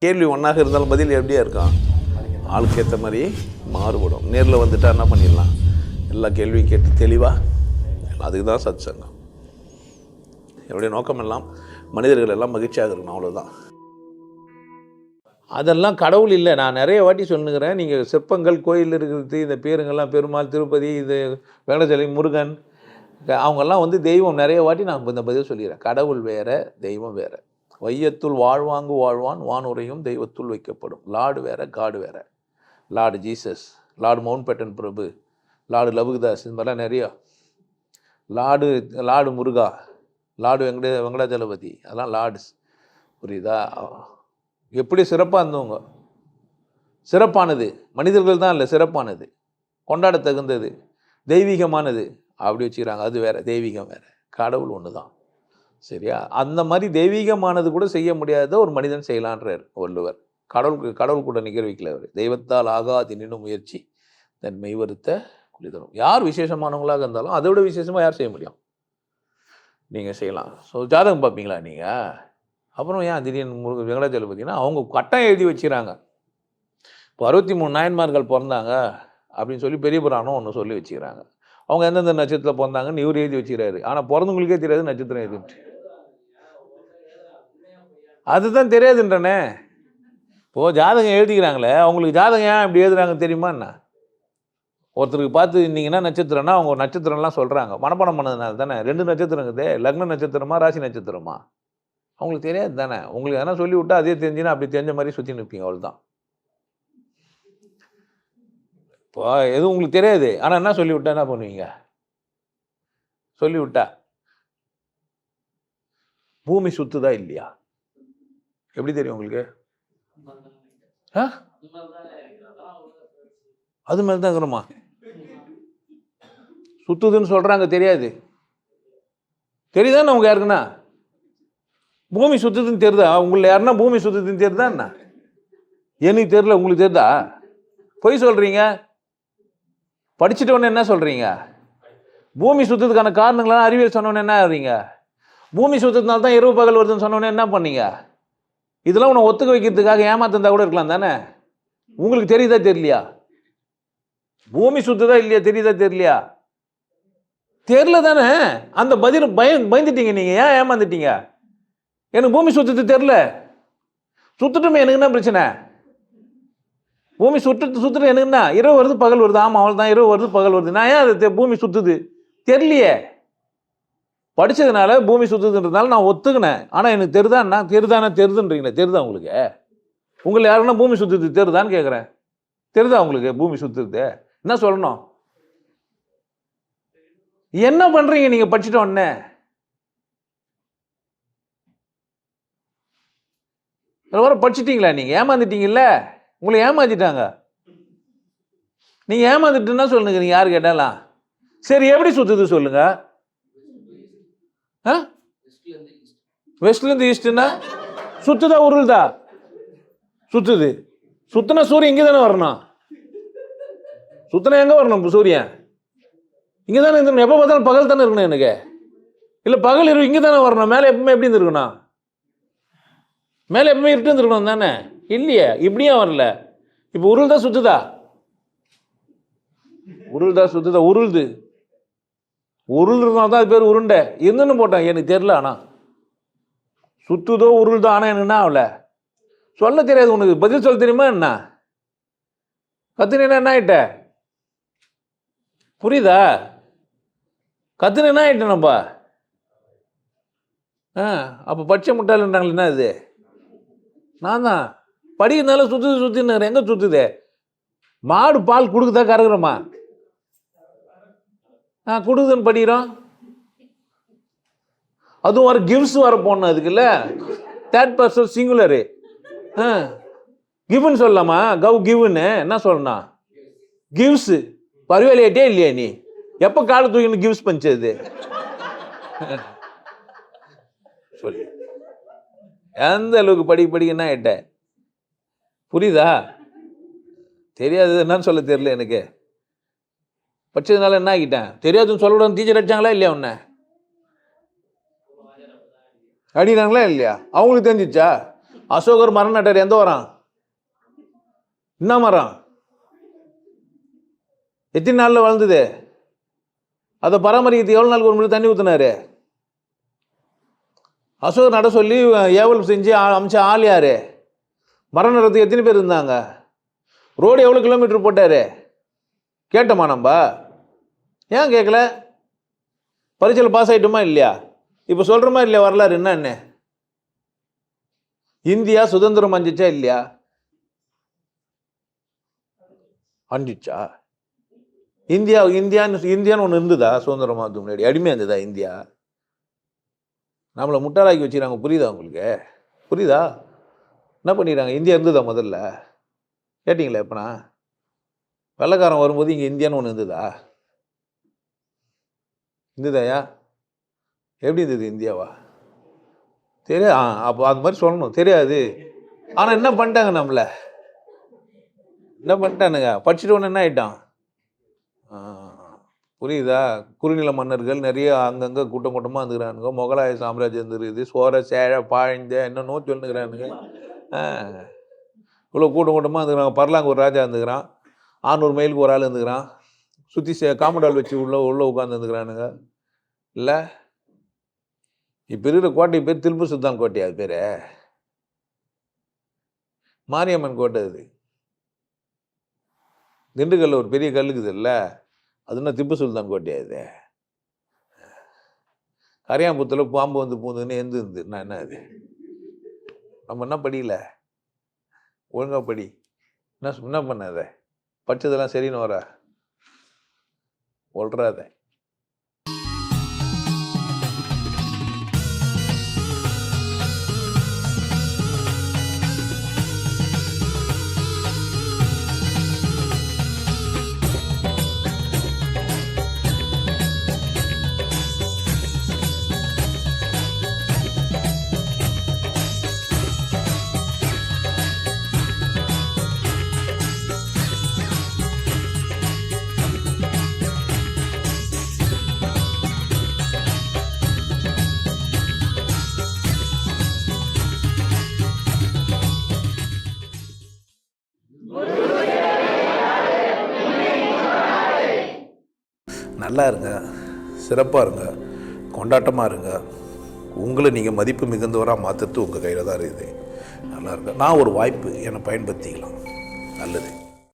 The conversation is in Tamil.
கேள்வி ஒன்றாக இருந்தாலும் பதில் எப்படியா இருக்கும், ஆளுக்கு ஏற்ற மாதிரி மாறுபடும். நேரில் வந்துட்டால் என்ன பண்ணிடலாம், எல்லா கேள்வியும் கேட்டு தெளிவாக. அதுக்கு தான் சத் சங்கம். என்னுடைய நோக்கம் எல்லாம் மனிதர்கள் எல்லாம் மகிழ்ச்சியாக இருக்கணும், அவ்வளோதான். அதெல்லாம் கடவுள் இல்லை. நான் நிறைய வாட்டி சொல்லுங்கிறேன். நீங்கள் சிற்பங்கள் கோயில் இருக்கிறது, இந்த பேருங்கள்லாம் பெருமாள், திருப்பதி, இது வேங்கடச்சலை, முருகன், அவங்கெல்லாம் வந்து தெய்வம். நிறைய வாட்டி நான் இந்த பதில் சொல்லிடுறேன். கடவுள் வேறு, தெய்வம் வேறு. வையத்துள் வாழ்வாங்கு வாழ்வான், வானுரையும் தெய்வத்துள் வைக்கப்படும். லார்டு வேறு, காடு வேறு. Lord Jesus, lord Mountbatten பிரபு, லார்டு லபுதாஸ், இது மாதிரிலாம் நிறையா. லார்டு முருகா, லார்டு வெங்கடாச்சலபதி, அதெல்லாம் லார்ட்ஸ். புரியுதா? எப்படி சிறப்பாக இருந்தவங்க, சிறப்பானது மனிதர்கள் தான் இல்லை, சிறப்பானது, கொண்டாட தகுந்தது, தெய்வீகமானது அப்படி வச்சுக்கிறாங்க. அது வேறு, தெய்வீகம் வேறு, கடவுள் ஒன்று தான். சரியா? அந்த மாதிரி தெய்வீகமானது கூட செய்ய முடியாத ஒரு மனிதன் செய்யலான்றார் வள்ளுவர். கடவுள் கூட நிகழ் வைக்கல அவர். தெய்வத்தால் ஆகாது நின்னும் முயற்சி தன் மெய்வருத்த குளிதரும். யார் விசேஷமானவங்களாக இருந்தாலும் அதை விட விசேஷமாக யார் செய்ய முடியும்? நீங்கள் செய்யலாம். ஸோ ஜாதகம் பார்ப்பீங்களா நீங்கள்? அப்புறம் ஏன் திடீர்னு வெங்கடாச்சலபதினா அவங்க கட்டம் எழுதி வச்சுக்கிறாங்க. இப்போ 63 நாயன்மார்கள் பிறந்தாங்க அப்படின்னு சொல்லி பெரிய புராணம் ஒன்று சொல்லி வச்சுக்கிறாங்க. அவங்க எந்தெந்த நட்சத்திரத்தில் பிறந்தாங்கன்னு இவர் எழுதி வச்சுக்கிறாரு. ஆனால் பிறந்தவங்களுக்கே தெரியாது நட்சத்திரம் எதுன்ட்டு. அதுதான் தெரியாதுன்றனே. இப்போது ஜாதகம் எழுதிக்கிறாங்களே, அவங்களுக்கு ஜாதகம் ஏன் இப்படி எழுதுறாங்க தெரியுமா என்ன? ஒருத்தருக்கு பார்த்து இருந்தீங்கன்னா நட்சத்திரம்னா அவங்க நட்சத்திரம்லாம் சொல்கிறாங்க. மனப்பாடம் பண்ணதுனால தானே. 2 நட்சத்திரம் இருக்குது. லக்ன நட்சத்திரமா ராசி நட்சத்திரமா அவங்களுக்கு தெரியாது தானே. உங்களுக்கு எதனா சொல்லி விட்டா அதே தெரிஞ்சுன்னா அப்படி தெரிஞ்ச மாதிரி சுற்றி நிற்பீங்க, அவ்வளோதான். இப்போ எதுவும் உங்களுக்கு தெரியாது, ஆனால் என்ன சொல்லி விட்டா என்ன பண்ணுவீங்க? சொல்லி விட்டா பூமி சுத்துதா இல்லையா எப்படி தெரியும் உங்களுக்கு? அது மாதிரி தான் இருக்கிறோமா? சுத்துதுன்னு சொல்றாங்க, தெரியாது. தெரியுதானே உங்க யாருக்குன்னா? பூமி சுத்துதுன்னு தெரியுதா? உங்களை யாருன்னா பூமி சுத்துதுன்னு தெரியுதா என்ன? எனக்கு தெரியல, உங்களுக்கு தெரியுதா? பொய் சொல்றீங்க. படிச்சுட்டோன்னு என்ன சொல்றீங்க? பூமி சுத்தத்துக்கான காரணங்களாம் அறிவியல் சொன்னோன்னு என்ன ஆகிறீங்க? பூமி சுத்தத்தினால தான் இரவு பகல் வருதுன்னு சொன்னோன்னே என்ன பண்ணீங்க? இதெல்லாம் உன்னை ஒத்துக்க வைக்கிறதுக்காக ஏமாத்திருந்தா கூட இருக்கலாம் தானே. உங்களுக்கு தெரியுதா தெரியலையா? பூமி சுத்துதா இல்லையா, தெரியுதா தெரியலையா? தெரியல தானே. அந்த பதில் பயந்துட்டீங்க. நீங்க ஏன் ஏமாந்துட்டீங்க? எனக்கு பூமி சுத்தது தெரியல. சுத்துட்டுமே, எனக்கு என்ன பிரச்சனை? பூமி சுத்துட்டு எனக்கு என்ன? இரவு வருது பகல் வருது. ஆமா, அவள் தான், இரவு வருது பகல் வருது. நான் ஏன் அது பூமி சுத்துது தெரியலையே. படிச்சதுனால பூமி சுத்துதுன்றதுனால நான் ஒத்துக்கினேன். ஆனா எனக்கு தெரியுதான்னா தெரியுதுன்றீங்களே. தெரியுதா உங்களுக்கு? உங்களை யாருன்னா பூமி சுத்துது தெரியுதான்னு கேட்குறேன். தெரியுதா உங்களுக்கு பூமி சுத்துது? என்ன சொல்லணும்? என்ன பண்றீங்க நீங்க படிச்சுட்ட உடனே? படிச்சுட்டீங்களா? நீங்க ஏமாந்துட்டீங்கல்ல. உங்களை ஏமாத்திட்டாங்க. நீங்க ஏமாந்துட்டுன்னா சொல்லுங்க. நீங்க யாரு கேட்டாலாம் சரி எப்படி சுத்துது சொல்லுங்க. வெஸ்ட்ல இருந்து ஈஸ்ட்னா சுத்துதா உருள்தா? சுத்துது. சுத்தினா சூரியன் இங்கே தானே வரணும். சுத்தினா எங்க வரணும்? சூரியன் இங்கே தானே இருக்கணும். எப்போ பார்த்தாலும் பகல் தானே இருக்கணும் எனக்கு. இல்லை பகல் இரவு இங்கே தானே வரணும். மேலே எப்பவுமே எப்படி இருந்துருக்கணும்? மேலே எப்பவுமே இருட்டு இருந்துருக்கணும் தானே. இல்லையே, இப்படியும் வரல. இப்போ உருள்தா சுத்துதா? உருள்தா சுத்துதா? உருள்து. உருள்றதுனால தான் அது பேர் உருண்டை. என்னன்னு போட்டேன் எனக்கு தெரியல. ஆனா சுத்துதோ உருள்தோ. ஆனா எனக்கு என்ன ஆகல சொல்ல தெரியாது. உனக்கு பதில் சொல்ல தெரியுமா என்ன? கத்துனா என்ன ஆயிட்ட? புரியுதா? கத்துனா என்ன ஆயிட்ட நம்ம? அப்போ பச்சை முட்டாளுன்றாங்களே. என்ன இது? நான் தான் படிக்கிறதுனால சுத்துன்னு எங்க சுத்துது? மாடு பால் கொடுக்குதா கறகுறோமா? கொடுக்குதுன்னு படிக்கிறோம். அதுவும் வர கிவ்ஸ் வர போடணும். அதுக்குல்ல தேர்ட் பர்சன் சிங்குலரு. கிவ்னு சொல்லலாமா? கவ் கிவ்னு என்ன சொல்லணும்? கிவ்ஸ். பரவாயில்லையாட்டே இல்லையா நீ? எப்போ காலை தூக்கின்னு கிவ்ஸ் பண்ணிச்சது சொல்லி எந்த அளவுக்கு படிக்கன்னா ஆயிட்ட? புரியுதா? தெரியாது என்னன்னு சொல்ல தெரியல எனக்கு. படிச்சதுனால என்ன ஆகிட்டேன்? தெரியாதுன்னு சொல்லக்கூடாது. டீச்சர் அடிச்சாங்களா இல்லையா? உன்ன அடிக்கிறாங்களா இல்லையா? அவங்களுக்கு தெரிஞ்சிச்சா? அசோகர் மரம் நட்டார், எந்த மரம்? என்ன மரம்? எத்தனை நாளில் வளர்ந்தது? அதை பராமரிக்கிறது எவ்வளோ நாளுக்கு ஒரு முறை தண்ணி ஊற்றினாரு? அசோகர் நட சொல்லி ஏவல் செஞ்சு அமிச்ச ஆள் யாரு? மரம் நடுறதுக்கு எத்தனை பேர் இருந்தாங்க? ரோடு எவ்வளோ கிலோமீட்டர் போட்டார்? கேட்டோமா நம்ம? ஏன் கேட்கல? பரீட்சையில் பாஸ் ஆகிட்டோமா இல்லையா? இப்போ சொல்கிறோமா இல்லையா வரலாறு என்ன? இந்தியா சுதந்திரம் அஞ்சிச்சா இல்லையா? அஞ்சிச்சா? இந்தியான்னு ஒன்று இருந்ததா? சுதந்திரமானதுக்கு முன்னாடி அடிமையாக இருந்ததா இந்தியா? நம்மளை முட்டாளாக்கி வச்சுக்கிறாங்க. புரியுதா உங்களுக்கு? புரியுதா? என்ன பண்ணிடுறாங்க? இந்தியா இருந்ததா முதல்ல? கேட்டிங்களா? எப்பனா வெள்ளைக்காரன் வரும்போது இங்கே இந்தியான்னு ஒன்று இருந்ததா? இருந்ததாயா? எப்படி இருந்தது இந்தியாவா? தெரியாது. அப்போ அது மாதிரி சொல்லணும். தெரியாது. ஆனால் என்ன பண்ணிட்டாங்க? நம்மளை என்ன பண்ணிட்டானுங்க? படிச்சுட்டு ஒன்று என்ன ஆகிட்டான்? புரியுதா? குறுநில மன்னர்கள் நிறைய அங்கங்கே கூட்டம் கூட்டமாக இருந்துக்கிறானுங்க. முகலாய சாம்ராஜ்யம் இருந்துருக்குது. சோழ சேழ பாழ்ந்த என்னென்னோ சொல்லுங்கிறானுங்க. இவ்வளோ கூட்டம் கூட்டமாக இருந்துக்கிறாங்க. பர்லாங்க ஒரு ராஜா இருந்துக்கிறான். 600 மைலுக்கு ஒரு ஆள் இருந்துக்கிறான். சுற்றி காமடால் வச்சு உள்ளே உட்காந்து இருந்துக்கிறானுங்க. இல்லை, இப்போ இருக்கிற கோட்டை பேர் தில்பு சுல்தான் கோட்டையா? அது பேர் மாரியம்மன் கோட்டை. அது திண்டுக்கல்ல ஒரு பெரிய கல்லுக்குது இல்லை, அதுன்னா திப்பு சுல்தான் கோட்டையா? இது கரையாம்புத்தில் பாம்பு வந்து பூந்துன்னு இருந்து நான் என்ன? அது நம்ம என்ன படிக்கல? ஒழுங்கா படி. என்ன பண்ணாத? படித்ததெல்லாம் சரின்னு வர ஒல்றாத. நல்லா இருங்க, சிறப்பாக இருங்க, கொண்டாட்டமாக இருங்க. உங்களை நீங்கள் மதிப்பு மிகுந்தவராக மாற்றுறது உங்கள் கையில் தான் இருக்குது. நல்லா இருங்க. நான் ஒரு வாய்ப்பு என்னை பயன்படுத்திக்கலாம். நல்லது.